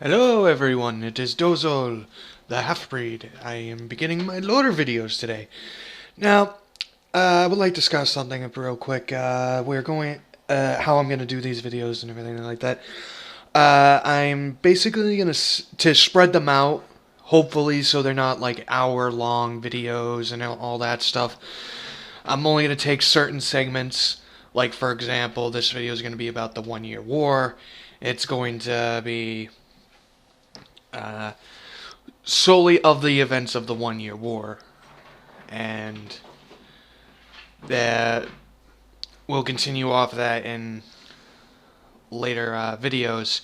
Hello everyone, it is Dozol, the half-breed. I am beginning my loader videos today. Now, I would like to discuss something real quick. We're going, how I'm going to do these videos and everything like that. I'm basically going to spread them out, hopefully so they're not like hour-long videos and all that stuff. I'm only going to take certain segments, like for example, this video is going to be about the 1 Year War. It's going to be solely of the events of the 1 Year War, and that we'll continue off that in later videos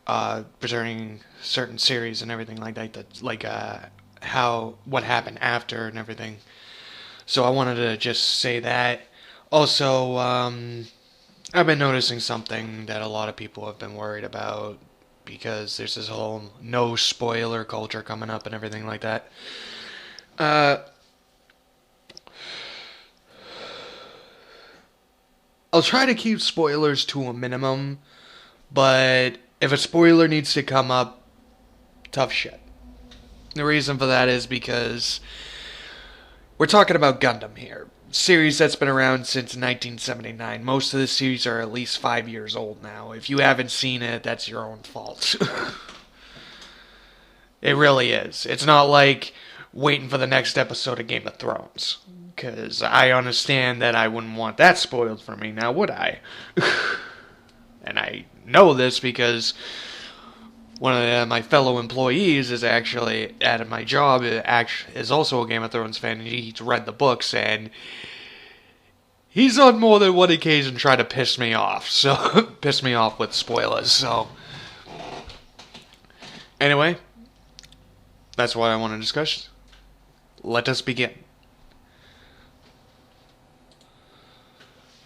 concerning certain series and everything like that. That's like what happened after and everything. So I wanted to just say that. Also, I've been noticing something that a lot of people have been worried about, because there's this whole no spoiler culture coming up and everything like that. I'll try to keep spoilers to a minimum, but if a spoiler needs to come up, tough shit. The reason for that is because we're talking about Gundam here. Series that's been around since 1979. Most of the series are at least 5 years old now. If you haven't seen it, that's your own fault. It really is. It's not like waiting for the next episode of Game of Thrones, because I understand that I wouldn't want that spoiled for me, now would I? And I know this because one of my fellow employees is actually at my job, is also a Game of Thrones fan, and he's read the books, and he's on more than one occasion tried to piss me off. So piss me off with spoilers. So anyway, that's what I want to discuss. Let us begin.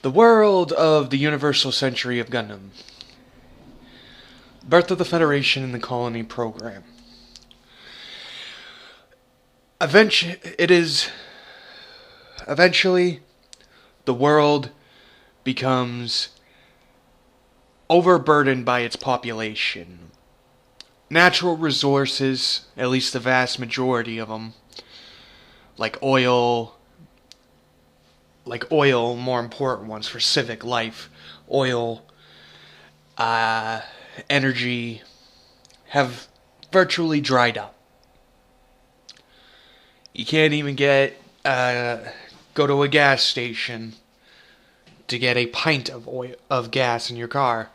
The world of the Universal Century of Gundam. Birth of the Federation and the Colony Program. Eventually, the world becomes overburdened by its population. Natural resources, at least the vast majority of them, like oil, more important ones for civic life, oil, energy, have virtually dried up. You can't even go to a gas station to get a pint of gas in your car.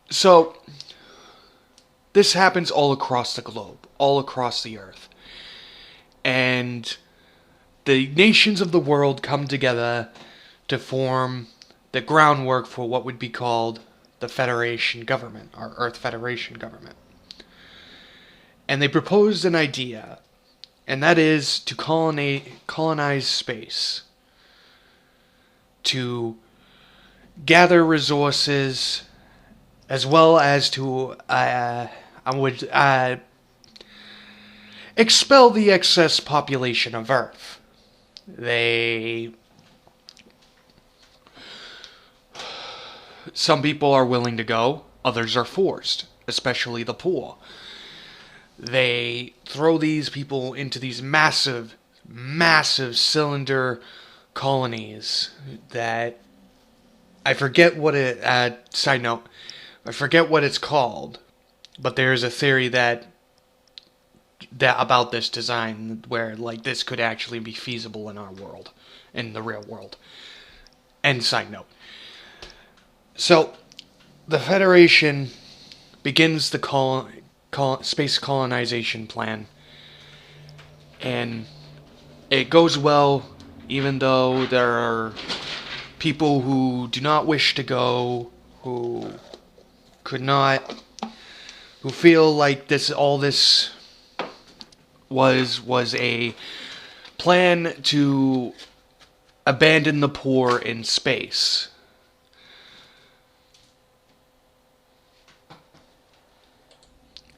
So this happens all across the globe, all across the earth. And the nations of the world come together to form the groundwork for what would be called the Federation government, or Earth Federation government. And they proposed an idea, and that is to colonize space, to gather resources, as well as to expel the excess population of Earth. Some people are willing to go, others are forced, especially the poor. They throw these people into these massive, massive cylinder colonies that I forget what side note, I forget what it's called, but there's a theory that about this design where like this could actually be feasible in our world, in the real world. End side note. So, the Federation begins the space colonization plan, and it goes well, even though there are people who do not wish to go, who feel like all this was a plan to abandon the poor in space.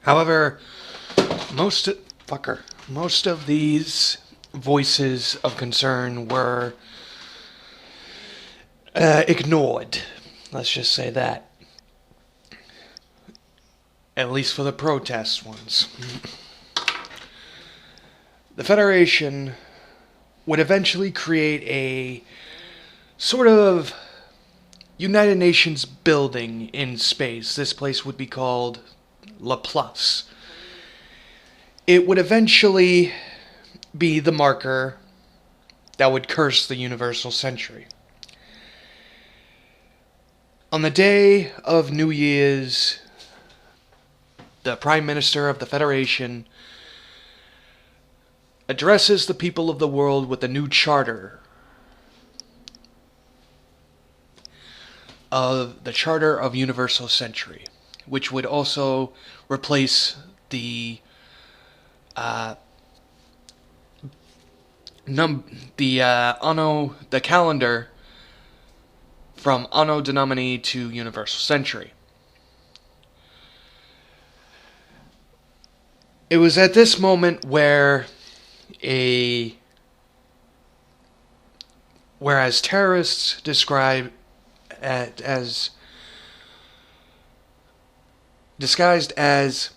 However, most of these voices of concern were ignored. Let's just say that. at least for the protest ones. The Federation would eventually create a sort of United Nations building in space. This place would be called La Plus. It would eventually be the marker that would curse the universal century. On the day of New Year's, the Prime Minister of the Federation addresses the people of the world with a new charter of the Charter of Universal Century, which would also replace the calendar from Anno Domini to Universal Century. It was at this moment whereas terrorists describe as disguised as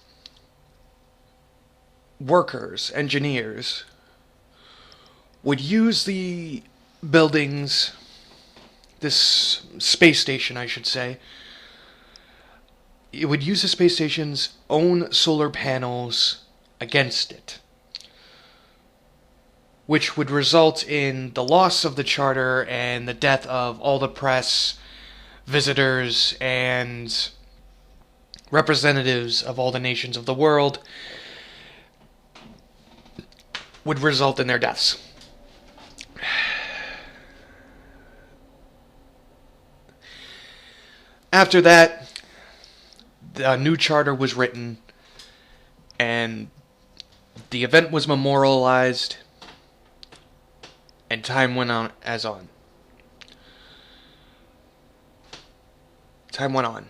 workers, engineers, would use the buildings, this space station, I should say. It would use the space station's own solar panels against it, which would result in the loss of the charter and the death of all the press, visitors, and representatives of all the nations of the world, would result in their deaths. After that, the new charter was written, and the event was memorialized, and time went on as on. Time went on.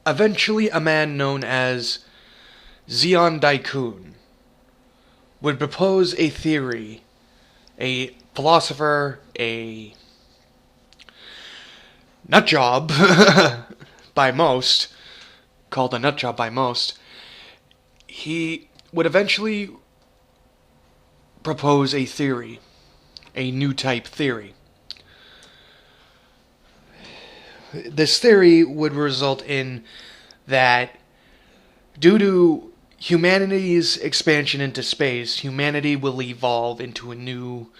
Eventually, a man known as Zeon would propose a theory, a philosopher, a nutjob by most, called a nutjob by most. He would eventually propose a theory, a new type theory. This theory would result in that due to humanity's expansion into space, humanity will evolve into a new,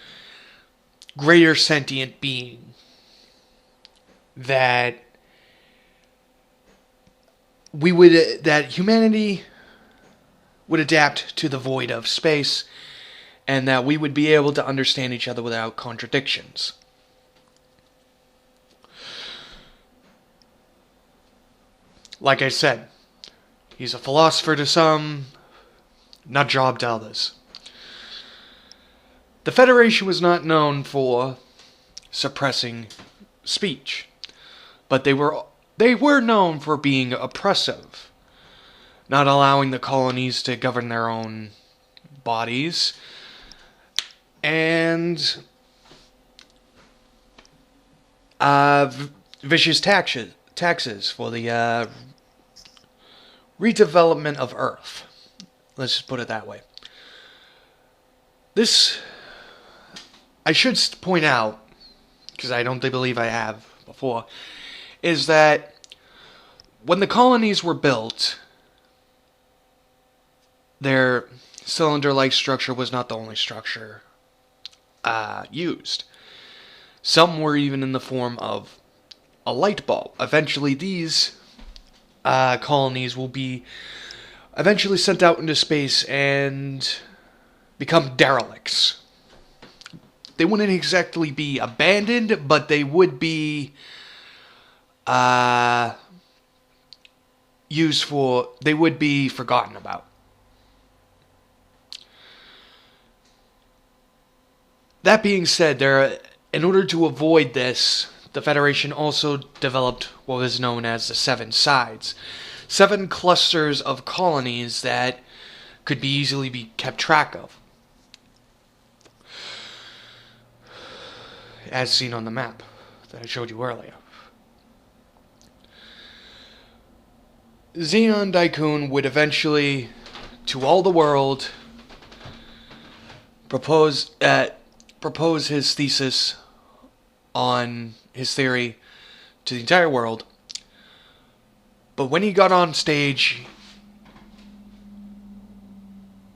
greater sentient being that humanity would adapt to the void of space, and that we would be able to understand each other without contradictions. Like I said, he's a philosopher to some, not job to others. The Federation was not known for suppressing speech, but they were known for being oppressive, not allowing the colonies to govern their own bodies, and vicious taxes for the redevelopment of Earth. Let's just put it that way. This, I should point out, because I don't believe I have before, is that when the colonies were built, their cylinder-like structure was not the only structure used. Some were even in the form of a light bulb. Eventually, these colonies will be eventually sent out into space and become derelicts. They wouldn't exactly be abandoned, but they would be they would be forgotten about. That being said, in order to avoid this, the Federation also developed what was known as the Seven Sides. 7 clusters of colonies that could be easily be kept track of, as seen on the map that I showed you earlier. Zeon Daikun would eventually, to all the world, propose his thesis on his theory to the entire world. But when he got on stage,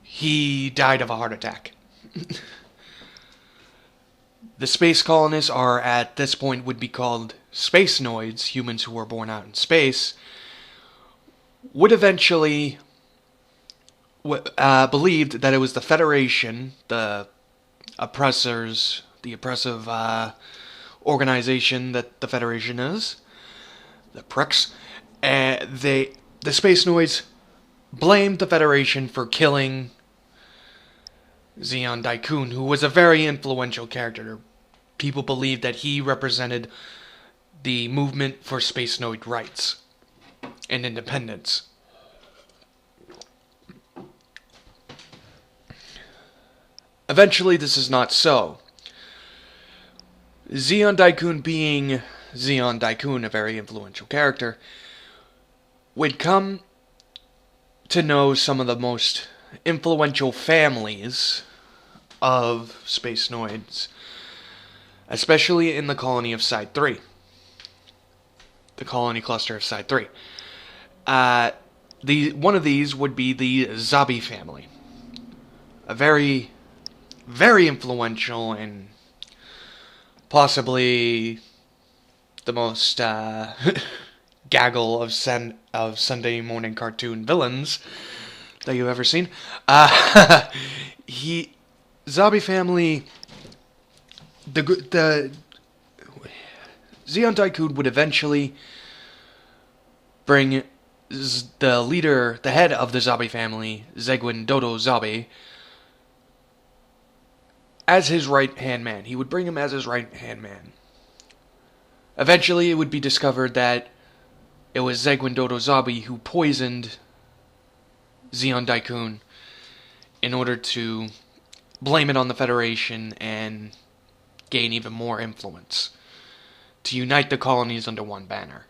he died of a heart attack. The space colonists are, at this point, would be called space noids, humans who were born out in space, would eventually believed that it was the Federation, the oppressive organization that the Federation is, the pricks, the space noids blamed the Federation for killing Zeon Daikun, who was a very influential character. People believed that he represented the movement for space noid rights and independence. Eventually, this is not so. Zeon Daikun, being Zeon Daikun, a very influential character, would come to know some of the most influential families of space noids, especially in the colony of Side 3. The colony cluster of Side 3. One of these would be the Zabi family. A very, very influential and possibly the most gaggle of Sunday morning cartoon villains that you've ever seen. Zabi family, the Zeon Daikun would eventually bring the head of the Zabi family, Zegwin Dodo Zabi, as his right-hand man. He would bring him as his right-hand man. Eventually, it would be discovered that it was Zegwin Dodo Zabi who poisoned Zeon Daikun in order to blame it on the Federation and gain even more influence, to unite the colonies under one banner.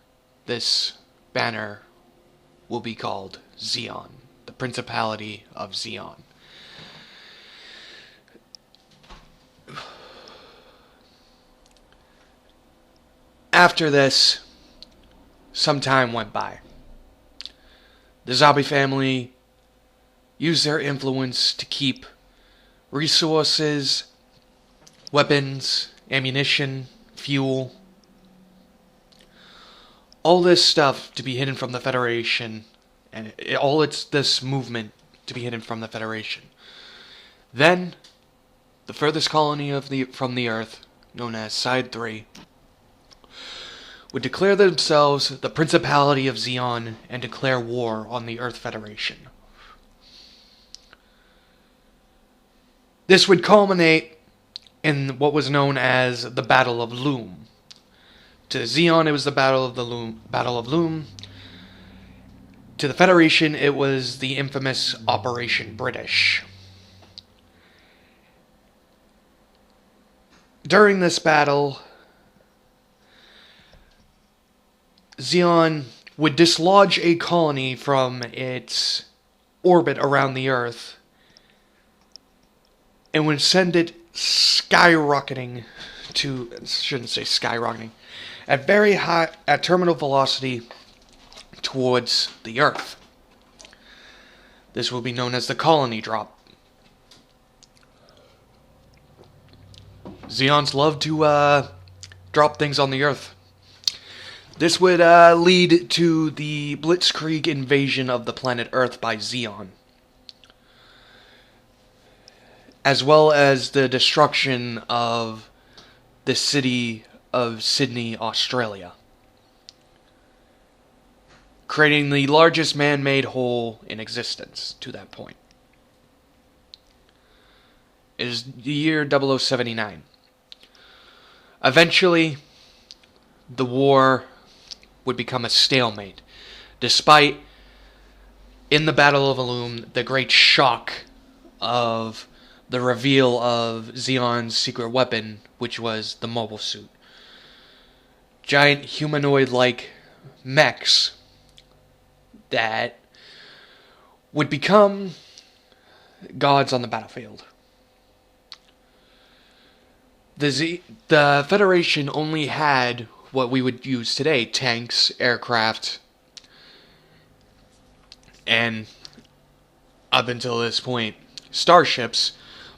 This banner will be called Zeon, the Principality of Zeon. After this, some time went by. The Zabi family used their influence to keep resources, weapons, ammunition, fuel, all this stuff to be hidden from the Federation, and this movement to be hidden from the Federation. Then, the furthest colony from the Earth, known as Side 3, would declare themselves the Principality of Zeon and declare war on the Earth Federation. This would culminate in what was known as the Battle of Loom. To Zeon, it was the Battle of Loom. To the Federation, it was the infamous Operation British. During this battle, Zeon would dislodge a colony from its orbit around the Earth and would send it skyrocketing at terminal velocity towards the Earth. This will be known as the colony drop. Zeons love to drop things on the Earth. This would lead to the Blitzkrieg invasion of the planet Earth by Zeon, as well as the destruction of the city of Sydney, Australia, creating the largest man-made hole in existence to that point. It is the year 0079. Eventually, the war would become a stalemate, despite, in the Battle of Loom, the great shock of the reveal of Zeon's secret weapon, which was the mobile suit. Giant humanoid-like mechs that would become gods on the battlefield. The Federation only had what we would use today: tanks, aircraft, and up until this point, starships,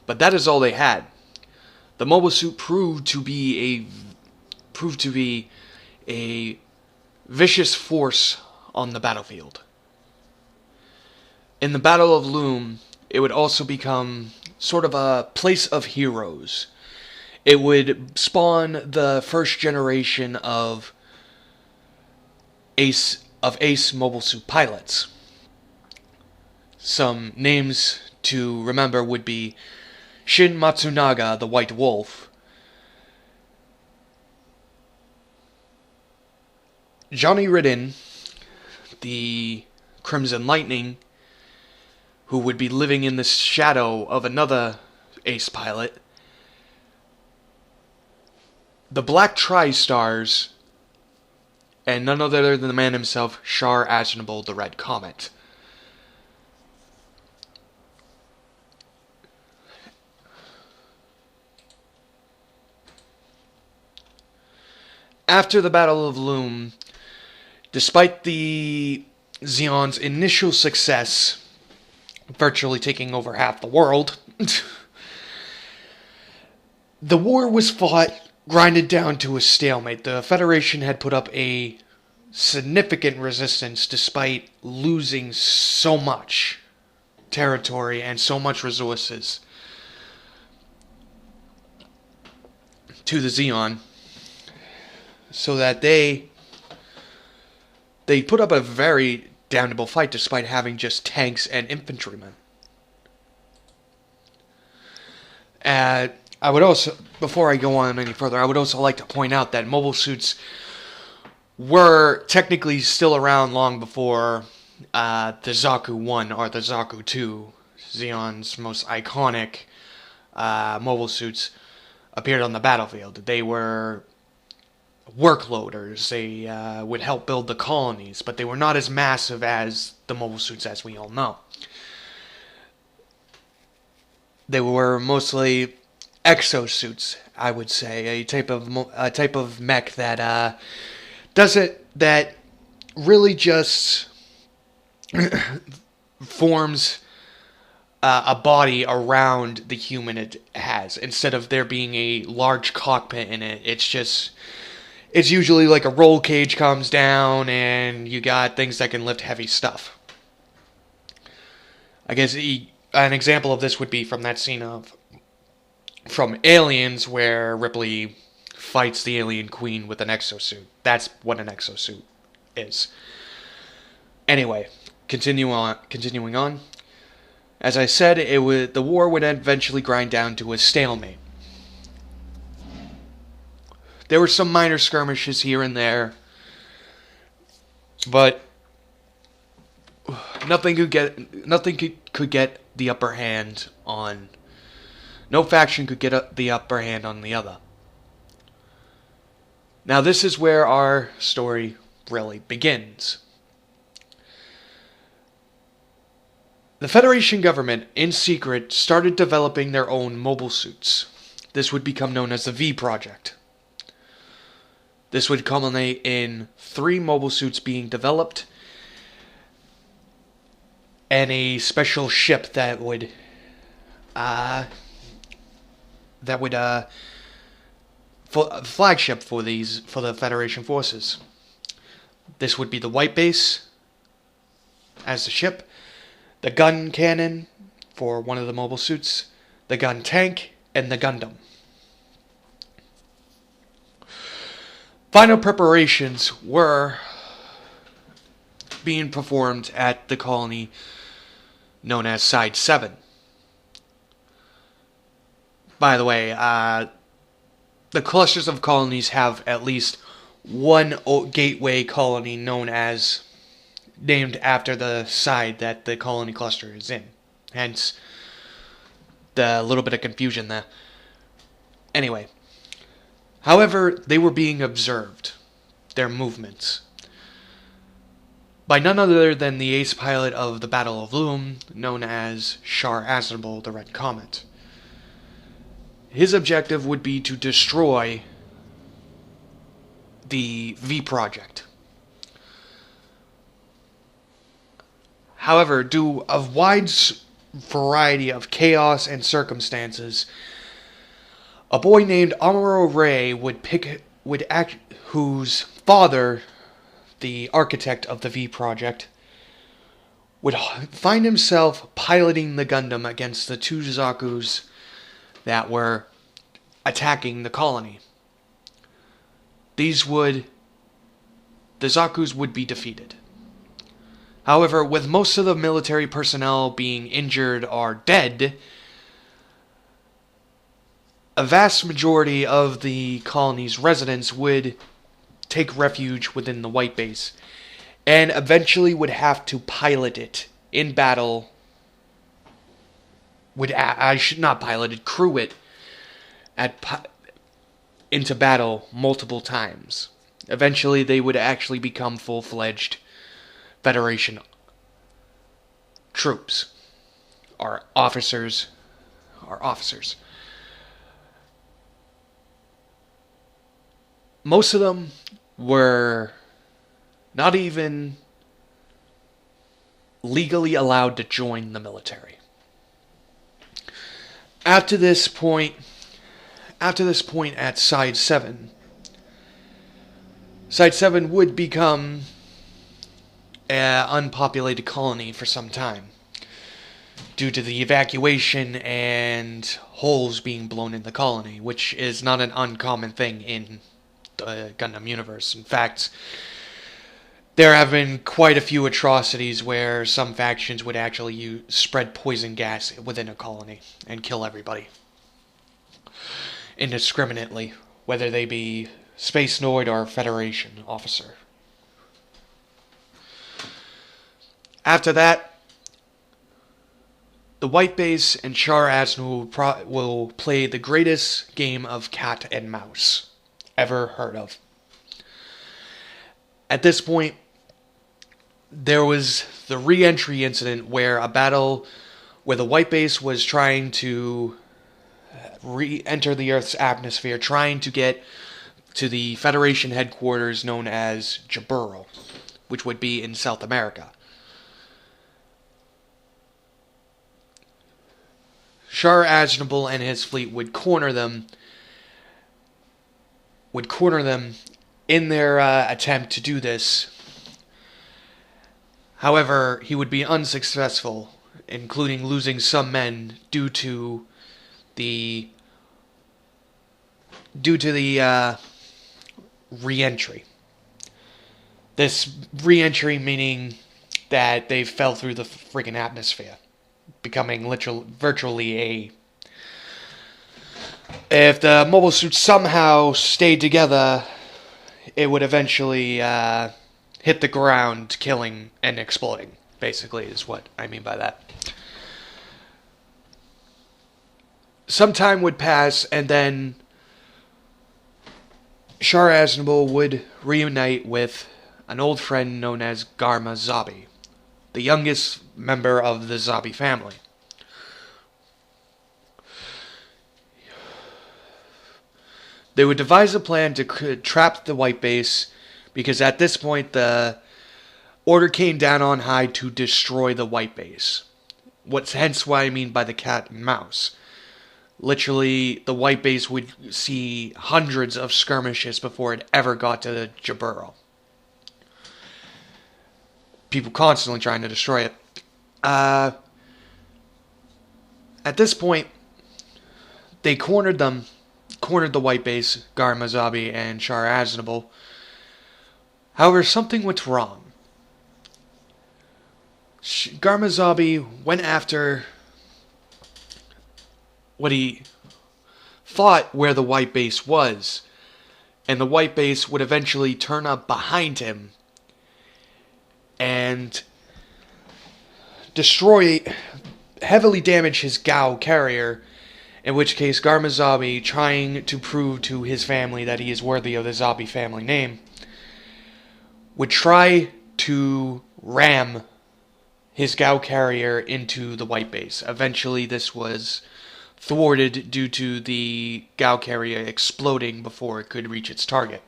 but that is all they had. The mobile suit proved to be a vicious force on the battlefield. In the Battle of Loom, it would also become sort of a place of heroes. It would spawn the first generation of ace mobile suit pilots. Some names to remember would be Shin Matsunaga, the White Wolf, Johnny Ridden, the Crimson Lightning, who would be living in the shadow of another ace pilot, the Black Tri-Stars, and none other than the man himself, Char Aznable, the Red Comet. After the Battle of Loom, despite the Zeon's initial success, virtually taking over half the world, the war was fought, grinded down to a stalemate. The Federation had put up a significant resistance despite losing so much territory and so much resources to the Zeon, so that they put up a very damnable fight despite having just tanks and infantrymen. I would also, before I go on any further, I would also like to point out that mobile suits were technically still around long before the Zaku 1 or the Zaku 2, Zeon's most iconic mobile suits, appeared on the battlefield. They were workloaders. They would help build the colonies, but they were not as massive as the mobile suits as we all know. They were mostly exosuits, I would say, a type of mech that that really just forms a body around the human it has, instead of there being a large cockpit in it. It's usually like a roll cage comes down and you got things that can lift heavy stuff. I guess an example of this would be from that scene from Aliens, where Ripley fights the alien queen with an exosuit. That's what an exosuit is. Anyway, continuing on. As I said, the war would eventually grind down to a stalemate. There were some minor skirmishes here and there, but nothing could get the upper hand on. No faction could get the upper hand on the other. Now this is where our story really begins. The Federation government, in secret, started developing their own mobile suits. This would become known as the V Project. This would culminate in 3 mobile suits being developed and a special ship that would flagship for the Federation forces. This would be the White Base as the ship, the gun cannon for one of the mobile suits, the gun tank, and the Gundam. Final preparations were being performed at the colony known as Side 7. By the way, the clusters of colonies have at least one gateway colony named after the side that the colony cluster is in. Hence, the little bit of confusion there. Anyway. However, they were being observed, their movements. by none other than the ace pilot of the Battle of Loom, known as Char Aznable the Red Comet. His objective would be to destroy the V Project. However, due to a wide variety of chaos and circumstances, a boy named Amuro Ray whose father, the architect of the V Project, would find himself piloting the Gundam against the two Zakus that were attacking the colony. The Zakus would be defeated. However, with most of the military personnel being injured or dead, a vast majority of the colony's residents would take refuge within the White Base, and eventually would have to pilot it in battle. Crew it into battle multiple times. Eventually, they would actually become full-fledged Federation troops, or officers. Most of them were not even legally allowed to join the military. After this point at Side 7, Side 7 would become an unpopulated colony for some time, due to the evacuation and holes being blown in the colony, which is not an uncommon thing in the Gundam universe. In fact, there have been quite a few atrocities where some factions would actually spread poison gas within a colony and kill everybody indiscriminately, whether they be Space Noid or Federation officer. After that, the White Base and Char Aznable will play the greatest game of cat and mouse ever heard of. At this point, there was the re-entry incident where the White Base was trying to re-enter the Earth's atmosphere, trying to get to the Federation headquarters known as Jaburo, which would be in South America. Char Aznable and his fleet would corner them in their attempt to do this. However, he would be unsuccessful, including losing some men due to the re-entry. This re-entry meaning that they fell through the friggin' atmosphere, becoming virtually if the mobile suits somehow stayed together, it would eventually hit the ground, killing and exploding, basically, is what I mean by that. Some time would pass, and then Char Aznable would reunite with an old friend known as Garma Zabi, the youngest member of the Zabi family. They would devise a plan to trap the White Base, because at this point the order came down on high to destroy the White Base. Hence why I mean by the cat and mouse. Literally, the White Base would see hundreds of skirmishes before it ever got to Jaburo. People constantly trying to destroy it. At this point, they cornered the White Base, Garma Zabi, and Char Aznable. However, something went wrong. Garma Zabi went after what he thought where the White Base was, and the White Base would eventually turn up behind him and heavily damage his Gao carrier, in which case Garma Zabi, trying to prove to his family that he is worthy of the Zabi family name, would try to ram his Gao carrier into the white base. Eventually, this was thwarted due to the Gao carrier exploding before it could reach its target.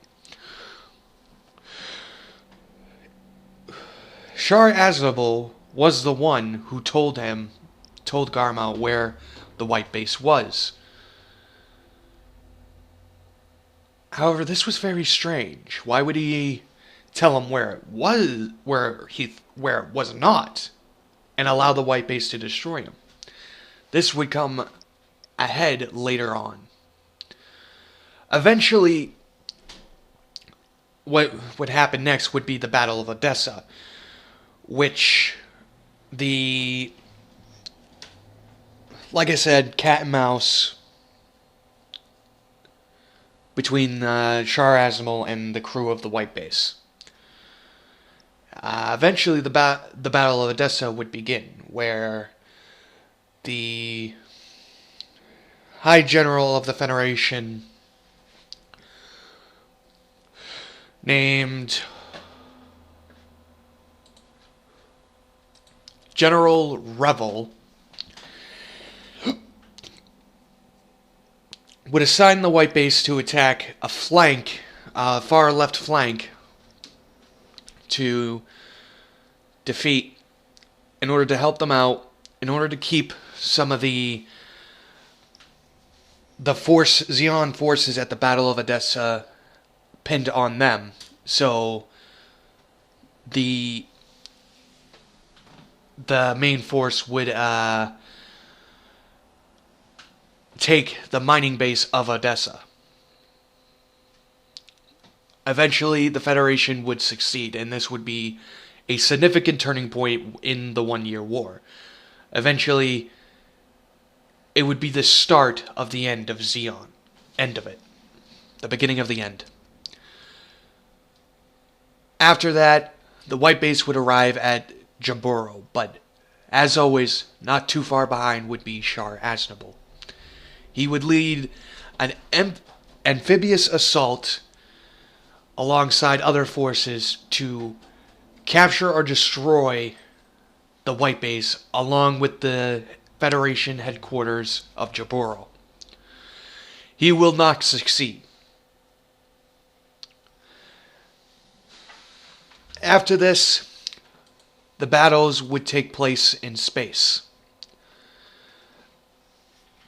Shar Aznable was the one who told Garma where the white base was. However, this was very strange. Why would he tell him where it was, where it was not, and allow the white base to destroy him? This would come ahead later on. Eventually, what would happen next would be the Battle of Odessa, which like I said, cat and mouse between Shar Aznable and the crew of the white base. Eventually, the Battle of Odessa would begin, where the High General of the Federation, named General Revel, would assign the white base to attack a flank, far left flank, to defeat, in order to help them out, in order to keep some of the Zeon forces at the Battle of Odessa pinned on them. So the main force would take the mining base of Odessa. Eventually, the Federation would succeed, and this would be a significant turning point in the 1-year war. Eventually, it would be the start of the end of Zeon. End of it. The beginning of the end. After that, the white base would arrive at Jaburo, but as always, not too far behind would be Shar Aznable. He would lead an amphibious assault alongside other forces to capture or destroy the white base along with the Federation headquarters of Jaburo. He will not succeed. After this, the battles would take place in space.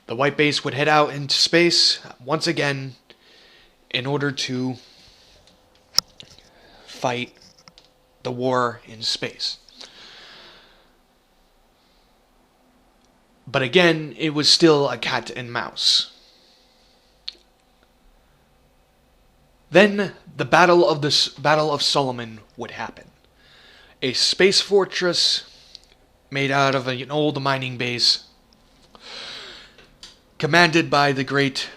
The white base would head out into space once again in order to fight the war in space. But again, it was still a cat and mouse. Then the Battle of Solomon would happen. A space fortress made out of an old mining base, commanded by the great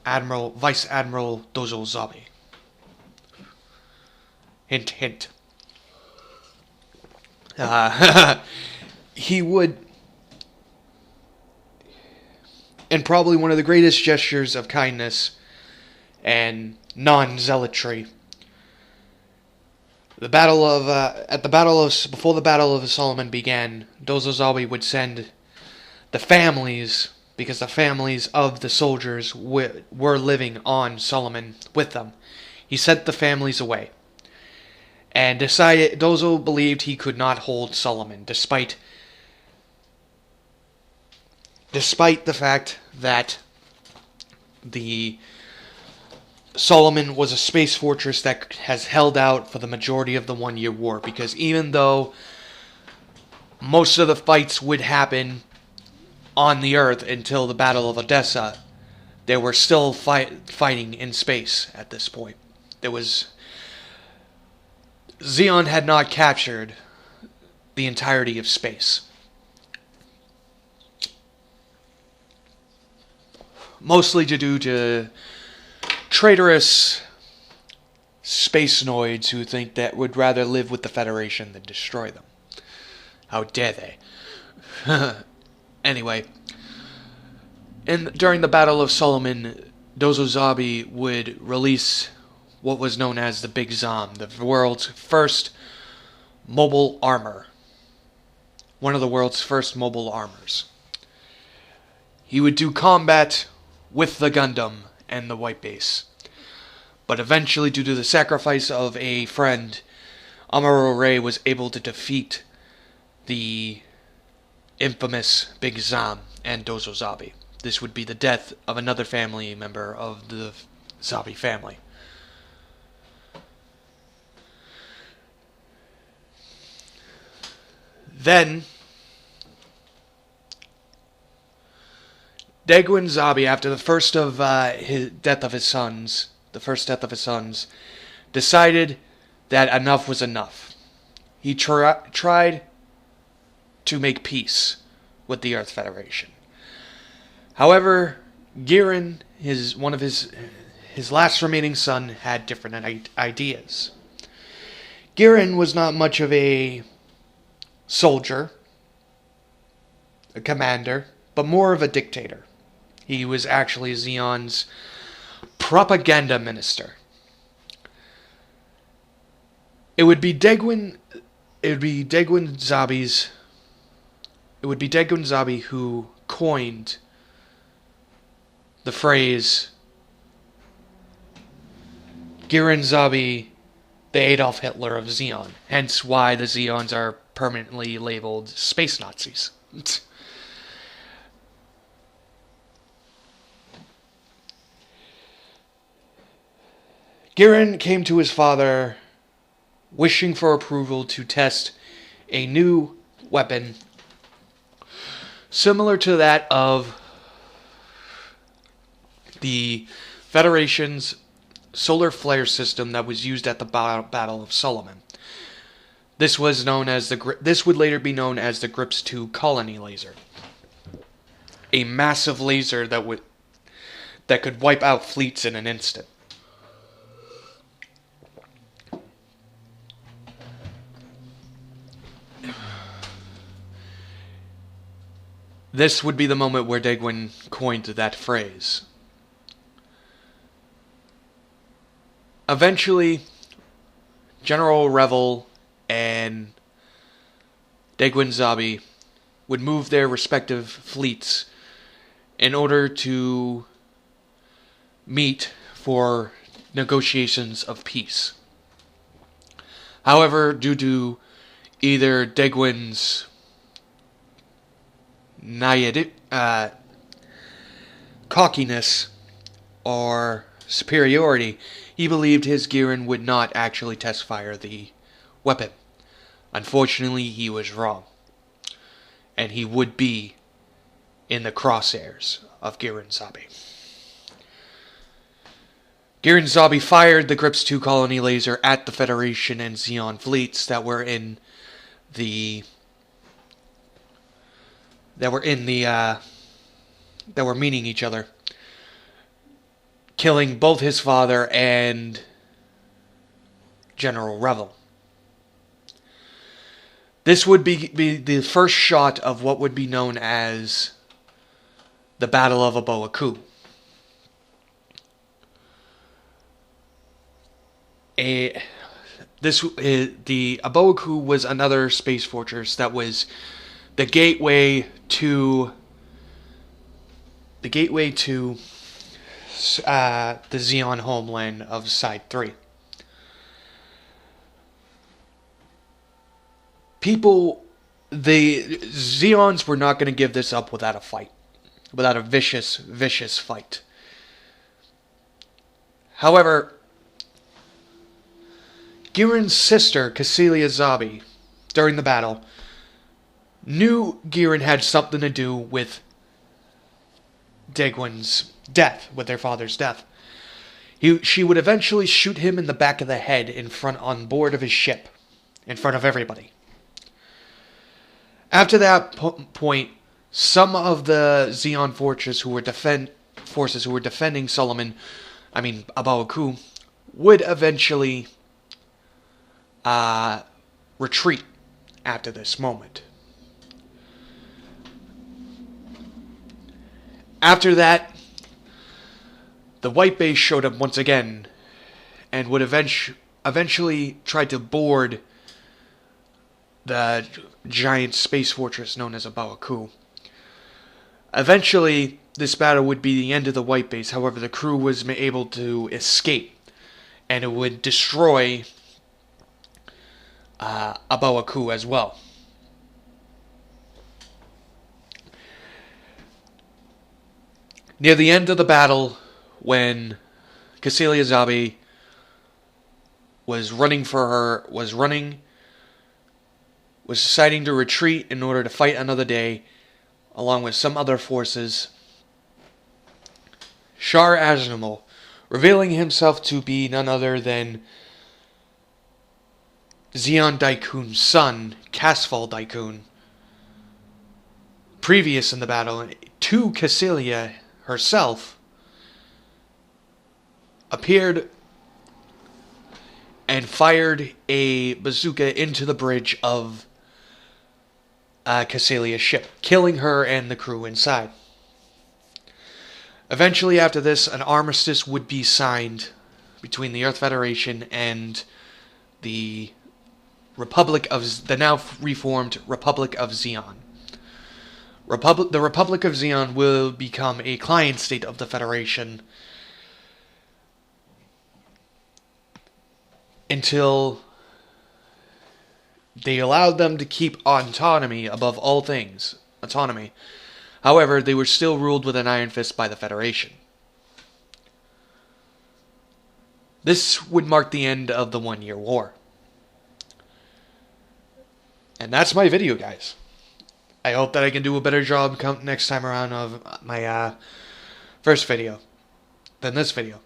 Admiral, Vice Admiral Dozo Zabi. Hint, hint. He would, and probably one of the greatest gestures of kindness and non-zealotry, before the Battle of Solomon began, Dozo Zabi would send the families, because the families of the soldiers were living on Solomon with them. He sent the families away, and decided Dozo believed he could not hold Solomon, despite the fact that the Solomon was a space fortress that has held out for the majority of the 1-year war, because even though most of the fights would happen on the Earth until the Battle of Odessa, they were still fighting in space at this point. Zeon had not captured the entirety of space. Mostly due to traitorous space noids who think that would rather live with the Federation than destroy them. How dare they? Anyway, during the Battle of Solomon, Dozo Zabi would release what was known as the Big Zom, the world's first mobile armor. One of the world's first mobile armors. He would do combat with the Gundam and the White Base. But eventually, due to the sacrifice of a friend, Amuro Ray was able to defeat the infamous Big Zom and Dozo Zabi. This would be the death of another family member of the Zabi family. Then, Daegwin Zabi, after the first death of his sons, decided that enough was enough. He tried to make peace with the Earth Federation. However, Gihren, one of his last remaining son, had different ideas. Gihren was not much of a soldier, a commander, but more of a dictator. He was actually Zeon's propaganda minister. It would be Daegwin Zabi who coined the phrase Gihren Zabi, the Adolf Hitler of Zeon. Hence why the Zeons are permanently labeled space Nazis. Gihren came to his father wishing for approval to test a new weapon similar to that of the Federation's solar flare system that was used at the Battle of Solomon. This would later be known as the Grips 2 colony laser. A massive laser that could wipe out fleets in an instant. This would be the moment where Daegwin coined that phrase. Eventually, General Revel and Daegwin Zabi would move their respective fleets in order to meet for negotiations of peace. However, due to either Daegwin's cockiness or superiority, he believed his Gihren would not actually test fire the weapon. Unfortunately, he was wrong, and he would be in the crosshairs of Gihren Zabi. Gihren Zabi fired the Grips 2 colony laser at the Federation and Zeon fleets that were meeting each other, killing both his father and General Revel. This would be the first shot of what would be known as the Battle of A Boa. The A Boa was another space fortress that was the gateway to the Zeon homeland of Side 3. The Zeons were not going to give this up without a fight, without a vicious fight. However, Gihren's sister, Cecilia Zabi, during the battle, knew Gihren had something to do with Daegwin's death, with their father's death. She would eventually shoot him in the back of the head on board of his ship, in front of everybody. After that point, some of the Zeon forces who were defending A Boa, would eventually retreat after this moment. After that, the White Base showed up once again and would eventually try to board the giant space fortress known as A Boa. Eventually, this battle would be the end of the White Base. However, the crew was able to escape, and it would destroy A Boa as well. Near the end of the battle, when Cecilia Zabi was deciding to retreat in order to fight another day, along with some other forces, Char Aznable, revealing himself to be none other than Zeon Daikun's son, Casfall Daikun, previous in the battle to Cecilia herself, appeared and fired a bazooka into the bridge of Cecilia's ship, killing her and the crew inside. Eventually, after this, an armistice would be signed between the Earth Federation and the now reformed Republic of Zeon. The Republic of Zeon will become a client state of the Federation until they allowed them to keep autonomy above all things. Autonomy. However, they were still ruled with an iron fist by the Federation. This would mark the end of the 1 Year War. And that's my video, guys. I hope that I can do a better job next time around of my first video than this video.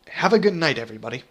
Have a good night, everybody.